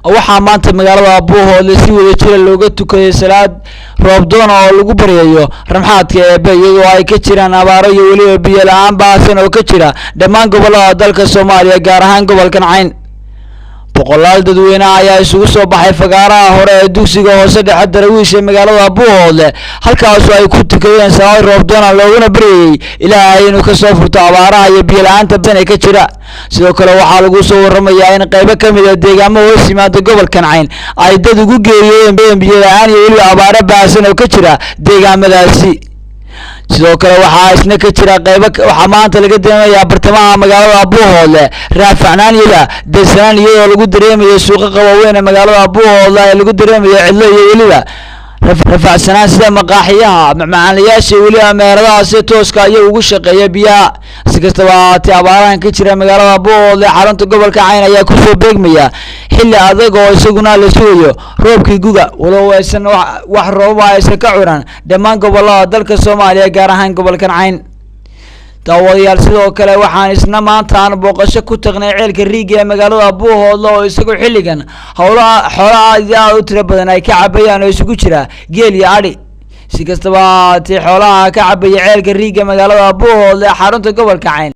waxaa maanta magaalada Buuhoodle si wada jira looga tukaday salaad roob doon oo lagu baryayo ramxaadka Eebbe iyadoo ay ka jiraan abaaro iyo waliba biyo la'aan baahsan oo ka jira dhammaan gobollada dalka Soomaaliya gaar ahaan gobolka Cayn. boqolaal dadweyne ayaa isugu soo baxay fagaaraha hore ee dugsiga hoose dhexe Daraawiish ee magaalada Buuhoodle halkaas oo ay ku tukadeen salaad roob doon looguna baryay Ilaahay inuu ka soo furto abaaraha iyo biyo la'aanta badan ee ka jira. sidoo kale waxaa lagu soo waramayaa in qaybo ka mid ah deegaamada hoos yimaada gobolka Cayn ay dad ugu geeriyoodeen biyo la'aan iyo waliba abaaro baahsan oo ka jira deegaamadaasi. sidoo kale waxaa isna ka jira waxaa maanta laga dareemayaa bartamaha magaalada Buuhoodle raafacnaaniyada deesanaan iyadoo lagu dareemayo suuqa qaboweyn ee magaalada Buuhoodle ee lagu dareemayo cidlo iyo waliba rafacsanaan sida maqaaxiyaha macmacaanayaasha waliba meheradaha si tooska ay ugu shaqeeya biyaha. si kastaba haatee abaarahan ka jira magaalada Buuhoodle xarunta gobolka Cayn ayaa ku soo beegmaya xilli adag oo isaguna la sugayo roobkii guga walow aysan wax roob aysan ka curan dhammaan gobollada dalka Soomaaliya gaar ahaan gobolka Cayn. daawadayaal sidoo kale waxaan isna maanta aan booqasho ku tagnay ceelka Riiga ee magaalada Buuhoodle oo isagu xilligan xoolaha u tiro badan ay ka cabayaan oo isugu jira geel iyo ari. si kastaba haatee xoolaha ka cabaya ceelka Riiga magaalada Buuhoodle xarunta gobolka Cayn